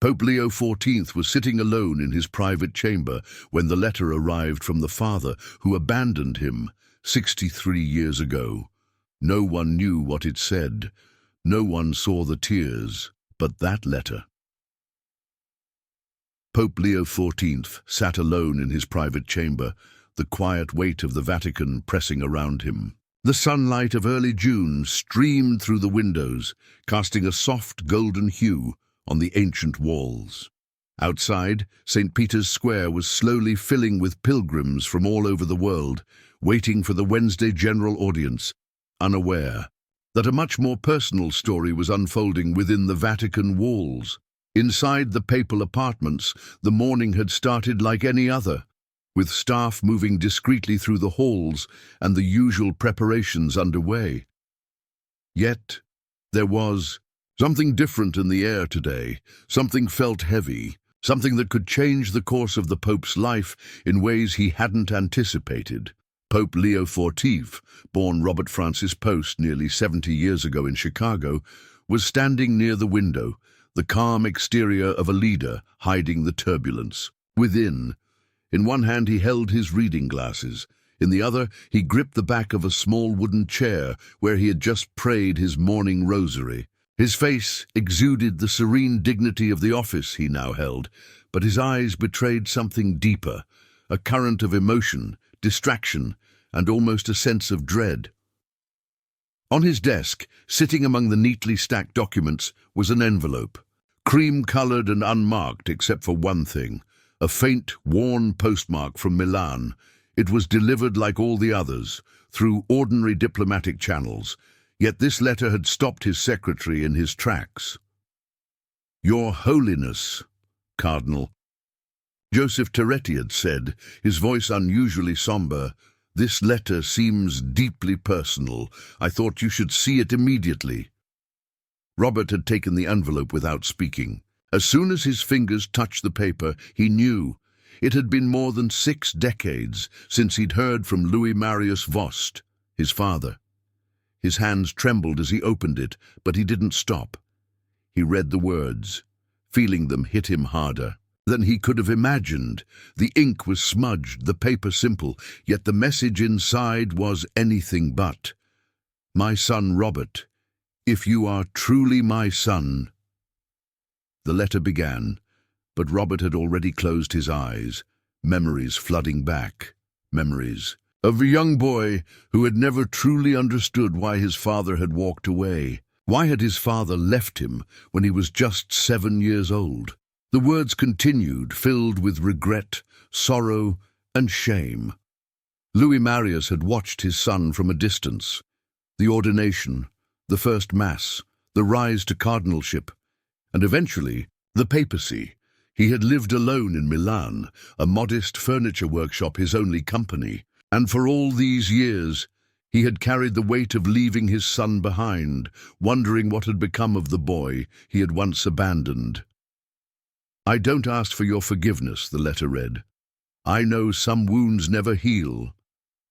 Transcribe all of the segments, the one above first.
Pope Leo XIV was sitting alone in his private chamber when the letter arrived from the father who abandoned him 63 years ago. No one knew what it said. No one saw the tears, but that letter. Pope Leo XIV sat alone in his private chamber, the quiet weight of the Vatican pressing around him. The sunlight of early June streamed through the windows, casting a soft golden hue on the ancient walls. Outside, St. Peter's Square was slowly filling with pilgrims from all over the world, waiting for the Wednesday general audience, unaware that a much more personal story was unfolding within the Vatican walls. Inside the papal apartments, the morning had started like any other, with staff moving discreetly through the halls and the usual preparations underway. Yet, there was something different in the air today. Something felt heavy, something that could change the course of the Pope's life in ways he hadn't anticipated. Pope Leo XIV, born Robert Francis Post nearly 70 years ago in Chicago, was standing near the window, the calm exterior of a leader hiding the turbulence. Within, in one hand he held his reading glasses. In the other, he gripped the back of a small wooden chair where he had just prayed his morning rosary. His face exuded the serene dignity of the office he now held, but his eyes betrayed something deeper, a current of emotion, distraction, and almost a sense of dread. On his desk, sitting among the neatly stacked documents, was an envelope, cream-colored and unmarked except for one thing, a faint, worn postmark from Milan. It was delivered like all the others, through ordinary diplomatic channels, yet this letter had stopped his secretary in his tracks. "Your Holiness, Cardinal," Joseph Terretti had said, his voice unusually somber, "this letter seems deeply personal. I thought you should see it immediately." Robert had taken the envelope without speaking. As soon as his fingers touched the paper, he knew. It had been more than 6 decades since he'd heard from Louis Marius Vost, his father. His hands trembled as he opened it, but he didn't stop. He read the words, feeling them hit him harder than he could have imagined. The ink was smudged, the paper simple, yet the message inside was anything but. "My son Robert, if you are truly my son." The letter began, but Robert had already closed his eyes, memories flooding back, memories of a young boy who had never truly understood why his father had walked away. Why had his father left him when he was just 7 years old? The words continued, filled with regret, sorrow, and shame. Louis Marius had watched his son from a distance. The ordination, the first mass, the rise to cardinalship, and eventually the papacy. He had lived alone in Milan, a modest furniture workshop his only company, and for all these years he had carried the weight of leaving his son behind, wondering what had become of the boy he had once abandoned. "I don't ask for your forgiveness," the letter read. "I know some wounds never heal.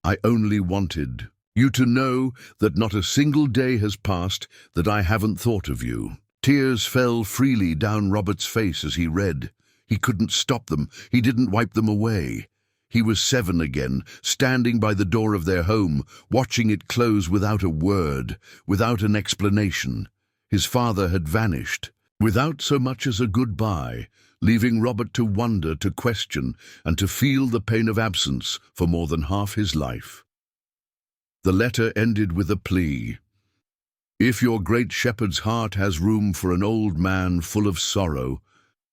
I only wanted you to know that not a single day has passed that I haven't thought of you." Tears fell freely down Robert's face as he read. He couldn't stop them. He didn't wipe them away. He was 7 again, standing by the door of their home, watching it close without a word, without an explanation. His father had vanished, without so much as a goodbye, leaving Robert to wonder, to question, and to feel the pain of absence for more than half his life. The letter ended with a plea. "If your great shepherd's heart has room for an old man full of sorrow,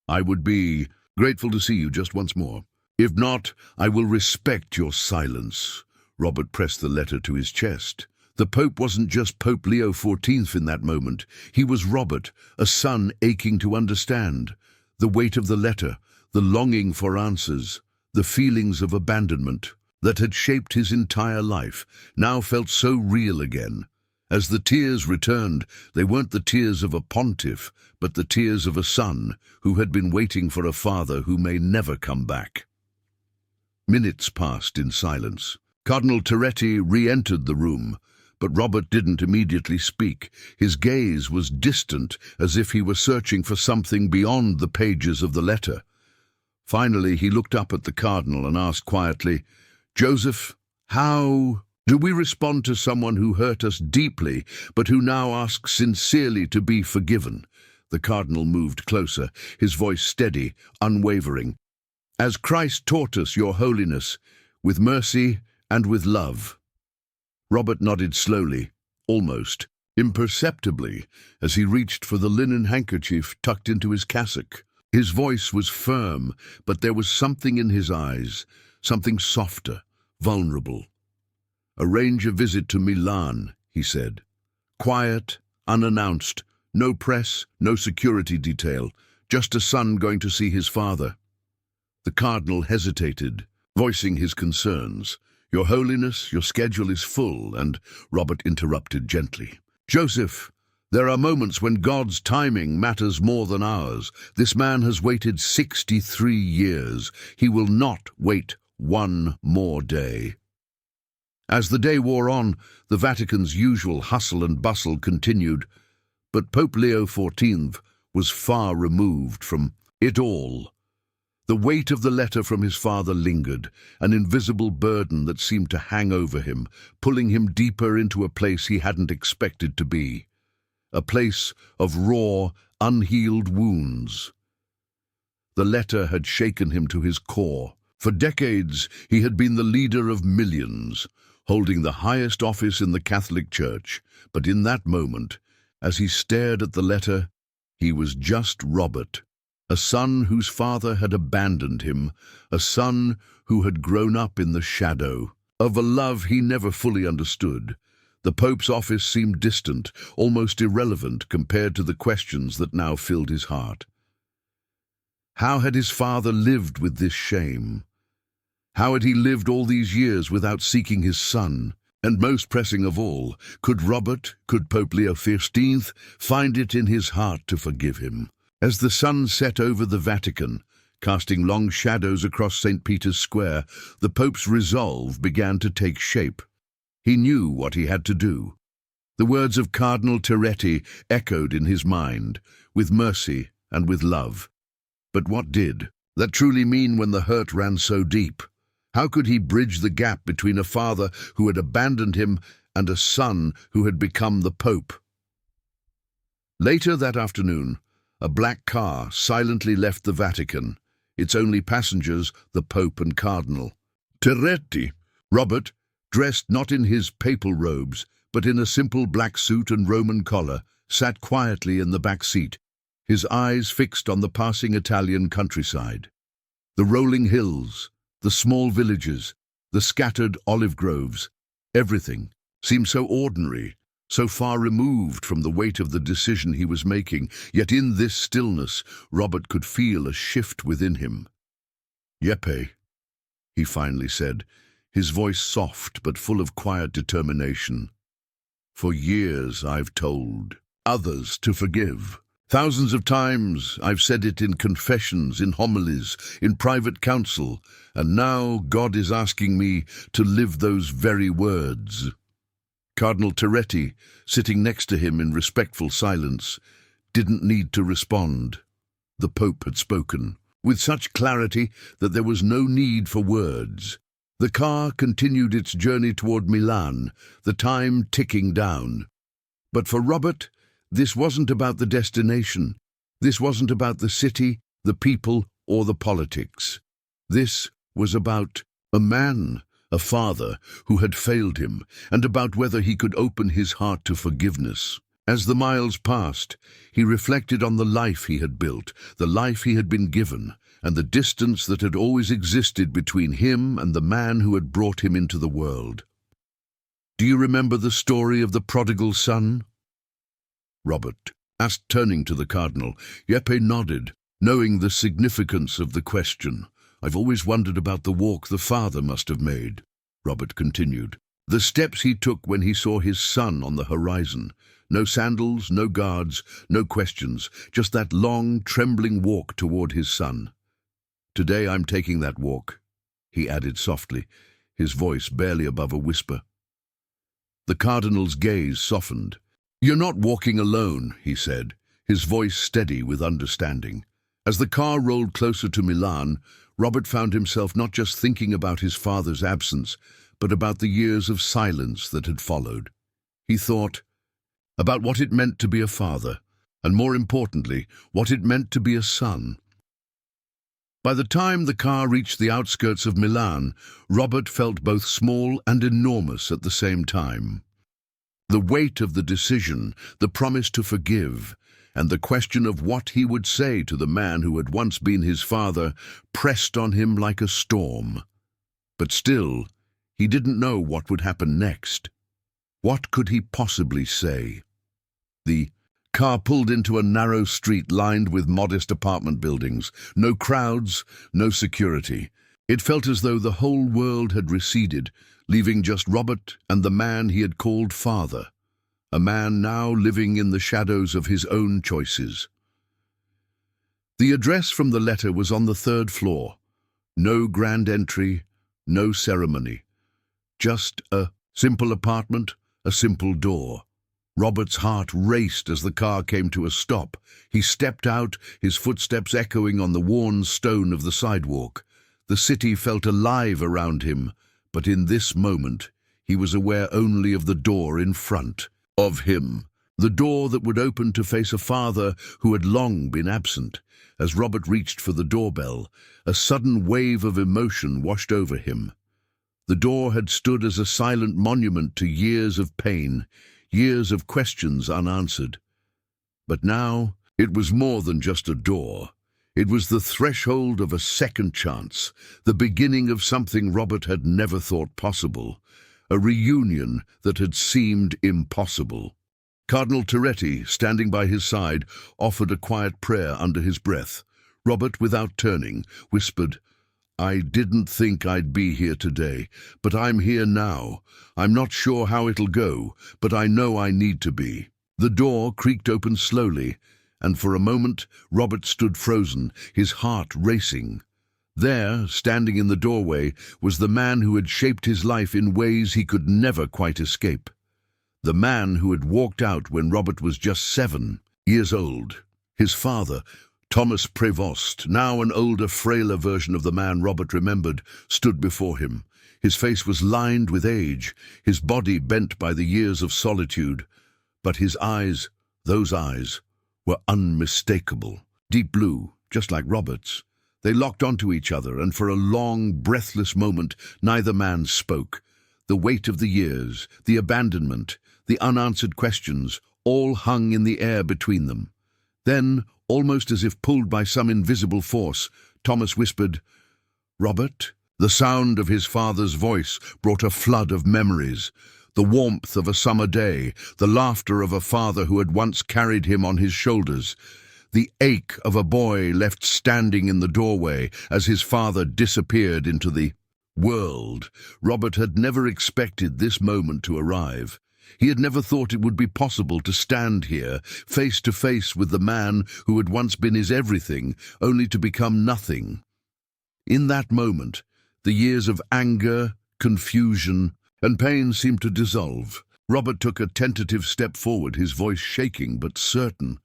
I would be grateful to see you just once more. If not, I will respect your silence." Robert pressed the letter to his chest. The Pope wasn't just Pope Leo XIV in that moment. He was Robert, a son aching to understand. The weight of the letter, the longing for answers, the feelings of abandonment that had shaped his entire life, now felt so real again. As the tears returned, they weren't the tears of a pontiff, but the tears of a son who had been waiting for a father who may never come back. Minutes passed in silence. Cardinal Terretti re-entered the room, But Robert didn't immediately speak. His gaze was distant, as if he were searching for something beyond the pages of the letter. Finally, he looked up at the cardinal and asked quietly, "Joseph, how do we respond to someone who hurt us deeply, but who now asks sincerely to be forgiven?" The cardinal moved closer, his voice steady, unwavering. "As Christ taught us, Your Holiness, with mercy and with love." Robert nodded slowly, almost imperceptibly, as he reached for the linen handkerchief tucked into his cassock. His voice was firm, but there was something in his eyes, something softer, vulnerable. "Arrange a visit to Milan," he said. "Quiet, unannounced, no press, no security detail, just a son going to see his father." The cardinal hesitated, voicing his concerns. "Your Holiness, your schedule is full," and Robert interrupted gently. "Joseph, there are moments when God's timing matters more than ours. This man has waited 63 years. He will not wait one more day." As the day wore on, the Vatican's usual hustle and bustle continued, but Pope Leo XIV was far removed from it all. The weight of the letter from his father lingered, an invisible burden that seemed to hang over him, pulling him deeper into a place he hadn't expected to be. A place of raw, unhealed wounds. The letter had shaken him to his core. For decades, he had been the leader of millions, holding the highest office in the Catholic Church. But in that moment, as he stared at the letter, he was just Robert, a son whose father had abandoned him, a son who had grown up in the shadow of a love he never fully understood. The Pope's office seemed distant, almost irrelevant compared to the questions that now filled his heart. How had his father lived with this shame? How had he lived all these years without seeking his son? And most pressing of all, could Pope Leo XIV, find it in his heart to forgive him? As the sun set over the Vatican, casting long shadows across St. Peter's Square, the Pope's resolve began to take shape. He knew what he had to do. The words of Cardinal Terretti echoed in his mind, with mercy and with love. But what did that truly mean when the hurt ran so deep? How could he bridge the gap between a father who had abandoned him and a son who had become the Pope? Later that afternoon, a black car silently left the Vatican, its only passengers the Pope and Cardinal. Terretti, Robert, dressed not in his papal robes, but in a simple black suit and Roman collar, sat quietly in the back seat, his eyes fixed on the passing Italian countryside. The rolling hills, the small villages, the scattered olive groves, everything seemed so ordinary, so far removed from the weight of the decision he was making. Yet in this stillness, Robert could feel a shift within him. "Yeppe," he finally said, his voice soft but full of quiet determination. "For years I've told others to forgive. Thousands of times I've said it in confessions, in homilies, in private counsel, and now God is asking me to live those very words." Cardinal Terretti, sitting next to him in respectful silence, didn't need to respond. The Pope had spoken, with such clarity that there was no need for words. The car continued its journey toward Milan, the time ticking down. But for Robert, this wasn't about the destination. This wasn't about the city, the people, or the politics. This was about a man, a father, who had failed him, and about whether he could open his heart to forgiveness. As the miles passed, he reflected on the life he had built, the life he had been given, and the distance that had always existed between him and the man who had brought him into the world. "Do you remember the story of the prodigal son?" Robert asked, turning to the cardinal. Yeppe nodded, knowing the significance of the question. "I've always wondered about the walk the father must have made," Robert continued. "The steps he took when he saw his son on the horizon. No sandals, no guards, no questions, just that long, trembling walk toward his son. Today I'm taking that walk," he added softly, his voice barely above a whisper. The cardinal's gaze softened. "You're not walking alone," he said, his voice steady with understanding. As the car rolled closer to Milan, Robert found himself not just thinking about his father's absence, but about the years of silence that had followed. He thought about what it meant to be a father, and more importantly, what it meant to be a son. By the time the car reached the outskirts of Milan, Robert felt both small and enormous at the same time. The weight of the decision, the promise to forgive, and the question of what he would say to the man who had once been his father pressed on him like a storm. But still, he didn't know what would happen next. What could he possibly say? The car pulled into a narrow street lined with modest apartment buildings. No crowds, no security. It felt as though the whole world had receded, leaving just Robert and the man he had called father, a man now living in the shadows of his own choices. The address from the letter was on the 3rd floor. No grand entry, no ceremony. Just a simple apartment, a simple door. Robert's heart raced as the car came to a stop. He stepped out, his footsteps echoing on the worn stone of the sidewalk. The city felt alive around him, but in this moment he was aware only of the door in front of him, the door that would open to face a father who had long been absent. As Robert reached for the doorbell, a sudden wave of emotion washed over him. The door had stood as a silent monument to years of pain, years of questions unanswered. But now it was more than just a door. It was the threshold of a second chance, the beginning of something Robert had never thought possible, a reunion that had seemed impossible. Cardinal Terretti, standing by his side, offered a quiet prayer under his breath. Robert, without turning, whispered, "I didn't think I'd be here today, but I'm here now. I'm not sure how it'll go, but I know I need to be." The door creaked open slowly, and for a moment Robert stood frozen, his heart racing. There, standing in the doorway, was the man who had shaped his life in ways he could never quite escape. The man who had walked out when Robert was just 7 years old. His father, Thomas Prévost, now an older, frailer version of the man Robert remembered, stood before him. His face was lined with age, his body bent by the years of solitude. But his eyes, those eyes, were unmistakable. Deep blue, just like Robert's. They locked onto each other, and for a long, breathless moment, neither man spoke. The weight of the years, the abandonment, the unanswered questions, all hung in the air between them. Then, almost as if pulled by some invisible force, Thomas whispered, "Robert?" The sound of his father's voice brought a flood of memories. The warmth of a summer day, the laughter of a father who had once carried him on his shoulders, the ache of a boy left standing in the doorway as his father disappeared into the world. Robert had never expected this moment to arrive. He had never thought it would be possible to stand here, face to face with the man who had once been his everything, only to become nothing. In that moment, the years of anger, confusion, and pain seemed to dissolve. Robert took a tentative step forward, his voice shaking but certain.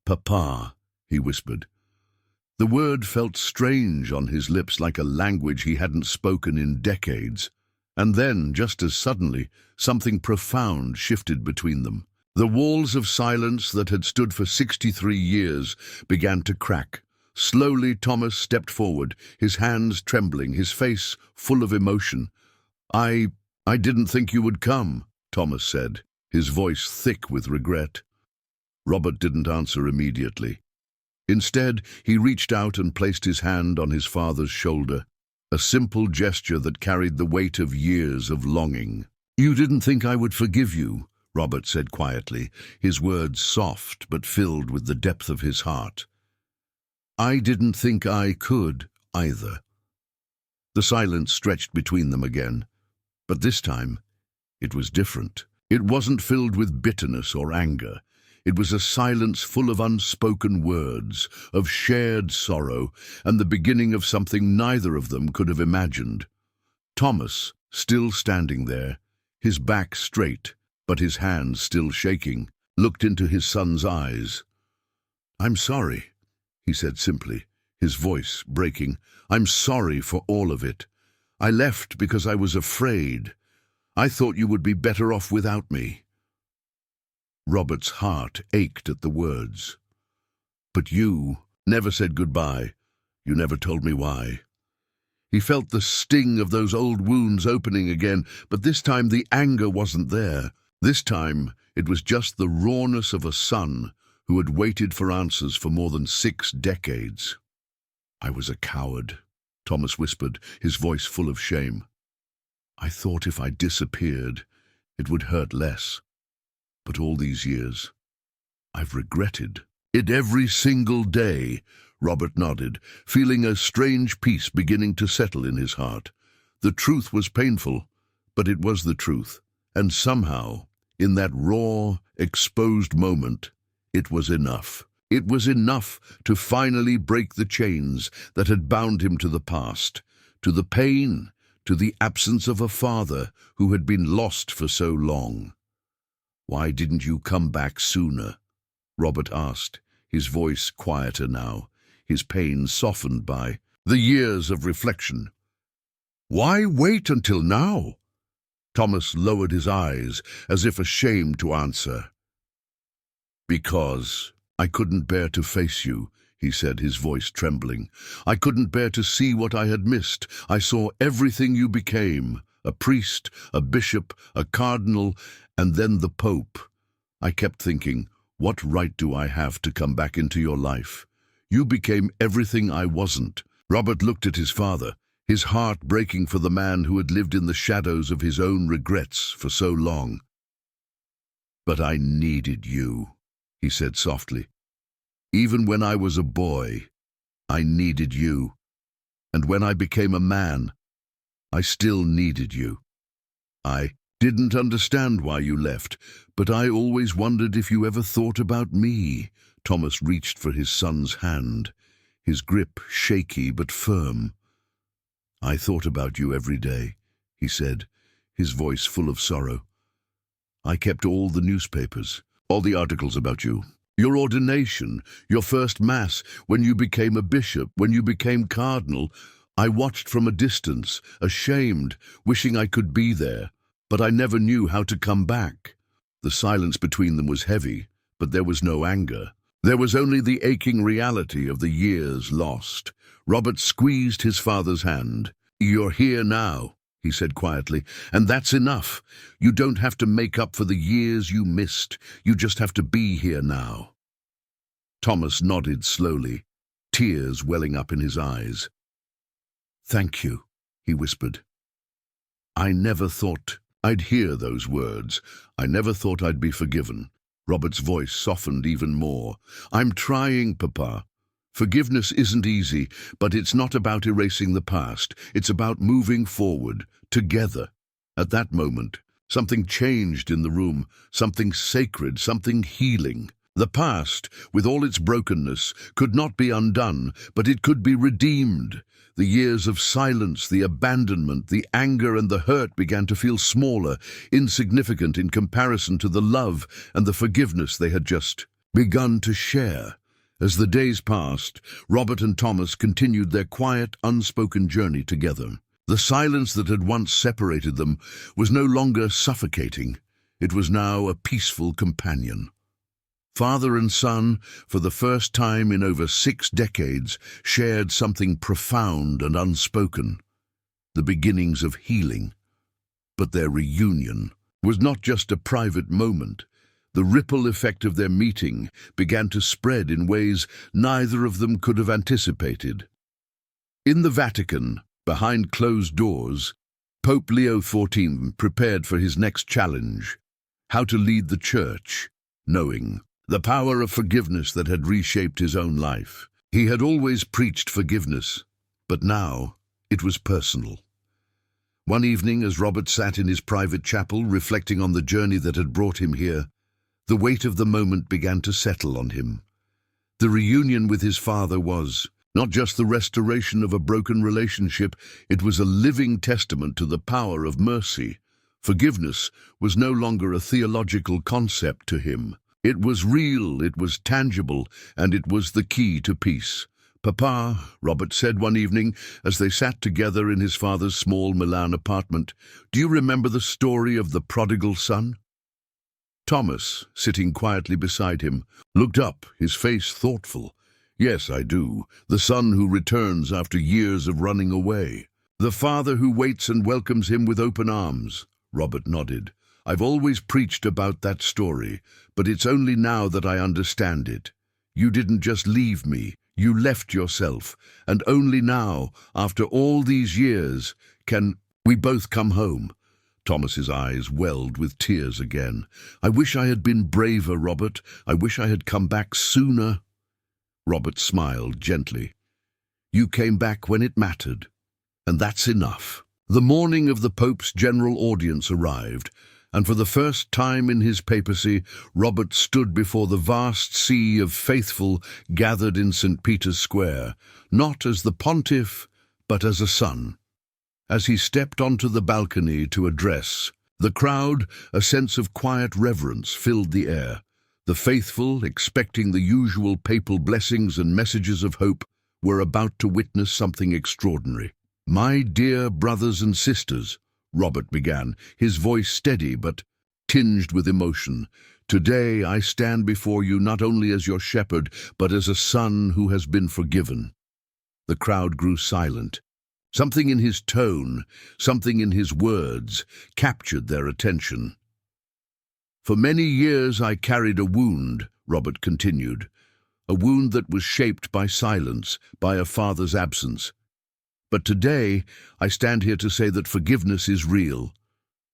"Papa," he whispered. The word felt strange on his lips, like a language he hadn't spoken in decades. And then, just as suddenly, something profound shifted between them. The walls of silence that had stood for 63 years began to crack. Slowly, Thomas stepped forward, his hands trembling, his face full of emotion. I didn't think you would come," Thomas said, his voice thick with regret. Robert didn't answer immediately. Instead, he reached out and placed his hand on his father's shoulder, a simple gesture that carried the weight of years of longing. "You didn't think I would forgive you," Robert said quietly, his words soft but filled with the depth of his heart. "I didn't think I could, either." The silence stretched between them again, but this time it was different. It wasn't filled with bitterness or anger. It was a silence full of unspoken words, of shared sorrow, and the beginning of something neither of them could have imagined. Thomas, still standing there, his back straight, but his hand, still shaking, looked into his son's eyes. "I'm sorry," he said simply, his voice breaking. "I'm sorry for all of it. I left because I was afraid. I thought you would be better off without me." Robert's heart ached at the words. "But you never said goodbye. You never told me why." He felt the sting of those old wounds opening again, but this time the anger wasn't there. This time it was just the rawness of a son who had waited for answers for more than 6 decades. "I was a coward," Thomas whispered, his voice full of shame. "I thought if I disappeared, it would hurt less. But all these years, I've regretted it every single day." Robert nodded, feeling a strange peace beginning to settle in his heart. The truth was painful, but it was the truth. And somehow, in that raw, exposed moment, it was enough. It was enough to finally break the chains that had bound him to the past, to the pain, to the absence of a father who had been lost for so long. "Why didn't you come back sooner?" Robert asked, his voice quieter now, his pain softened by the years of reflection. "Why wait until now?" Thomas lowered his eyes, as if ashamed to answer. "Because I couldn't bear to face you," he said, his voice trembling. "I couldn't bear to see what I had missed. I saw everything you became, a priest, a bishop, a cardinal, and then the Pope. I kept thinking, what right do I have to come back into your life? You became everything I wasn't." Robert looked at his father, his heart breaking for the man who had lived in the shadows of his own regrets for so long. "But I needed you," he said softly. "Even when I was a boy, I needed you. And when I became a man, I still needed you. I didn't understand why you left, but I always wondered if you ever thought about me." Thomas reached for his son's hand, his grip shaky but firm. "I thought about you every day," he said, his voice full of sorrow. "I kept all the newspapers, all the articles about you. Your ordination, your first mass, when you became a bishop, when you became cardinal. I watched from a distance, ashamed, wishing I could be there, but I never knew how to come back." The silence between them was heavy, but there was no anger. There was only the aching reality of the years lost. Robert squeezed his father's hand. "You're here now," he said quietly, "and that's enough. You don't have to make up for the years you missed. You just have to be here now." Thomas nodded slowly, tears welling up in his eyes. "Thank you," he whispered. "I never thought I'd hear those words. I never thought I'd be forgiven." Robert's voice softened even more. "I'm trying, Papa. Forgiveness isn't easy, but it's not about erasing the past. It's about moving forward, together." At that moment, something changed in the room, something sacred, something healing. The past, with all its brokenness, could not be undone, but it could be redeemed. The years of silence, the abandonment, the anger and the hurt began to feel smaller, insignificant in comparison to the love and the forgiveness they had just begun to share. As the days passed, Robert and Thomas continued their quiet, unspoken journey together. The silence that had once separated them was no longer suffocating. It was now a peaceful companion. Father and son, for the first time in over 6 decades, shared something profound and unspoken, the beginnings of healing. But their reunion was not just a private moment. The ripple effect of their meeting began to spread in ways neither of them could have anticipated. In the Vatican, behind closed doors, Pope Leo XIV prepared for his next challenge: how to lead the Church, knowing the power of forgiveness that had reshaped his own life. He had always preached forgiveness, but now it was personal. One evening, as Robert sat in his private chapel reflecting on the journey that had brought him here, the weight of the moment began to settle on him. The reunion with his father was not just the restoration of a broken relationship, it was a living testament to the power of mercy, Forgiveness was no longer a theological concept to him. It was real, it was tangible, and it was the key to peace. "Papa," Robert said one evening as they sat together in his father's small Milan apartment, "do you remember the story of the prodigal son?" Thomas, sitting quietly beside him, looked up, his face thoughtful. "Yes, I do. The son who returns after years of running away. The father who waits and welcomes him with open arms." Robert nodded. "I've always preached about that story, but it's only now that I understand it. You didn't just leave me, you left yourself, and only now, after all these years, can we both come home." Thomas's eyes welled with tears again. "I wish I had been braver, Robert. I wish I had come back sooner." Robert smiled gently. "You came back when it mattered, and that's enough." The morning of the Pope's general audience arrived, and for the first time in his papacy, Robert stood before the vast sea of faithful gathered in St. Peter's Square, not as the pontiff, but as a son. As he stepped onto the balcony to address the crowd, a sense of quiet reverence filled the air. The faithful, expecting the usual papal blessings and messages of hope, were about to witness something extraordinary. "My dear brothers and sisters," Robert began, his voice steady but tinged with emotion, "today I stand before you not only as your shepherd, but as a son who has been forgiven." The crowd grew silent. Something in his tone, something in his words, captured their attention. "For many years I carried a wound," Robert continued, "a wound that was shaped by silence, by a father's absence. But today, I stand here to say that forgiveness is real.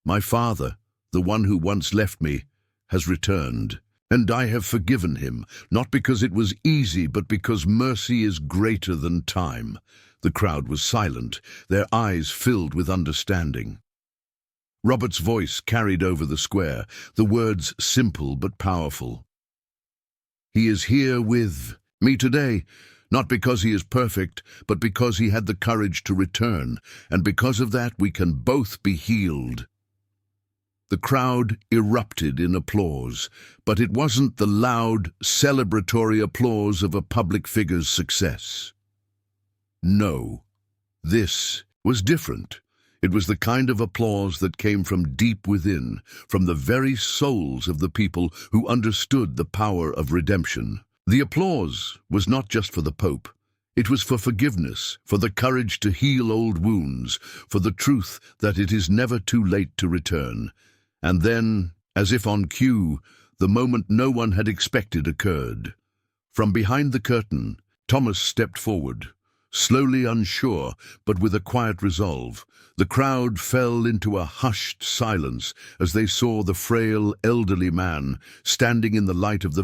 My father, the one who once left me, has returned. And I have forgiven him, not because it was easy, but because mercy is greater than time." The crowd was silent, their eyes filled with understanding. Robert's voice carried over the square, the words simple but powerful. "He is here with me today. Not because he is perfect, but because he had the courage to return, and because of that we can both be healed." The crowd erupted in applause, but it wasn't the loud, celebratory applause of a public figure's success. No, this was different. It was the kind of applause that came from deep within, from the very souls of the people who understood the power of redemption. The applause was not just for the Pope. It was for forgiveness, for the courage to heal old wounds, for the truth that it is never too late to return. And then, as if on cue, the moment no one had expected occurred. From behind the curtain, Thomas stepped forward, slowly, unsure, but with a quiet resolve. The crowd fell into a hushed silence as they saw the frail, elderly man standing in the light of the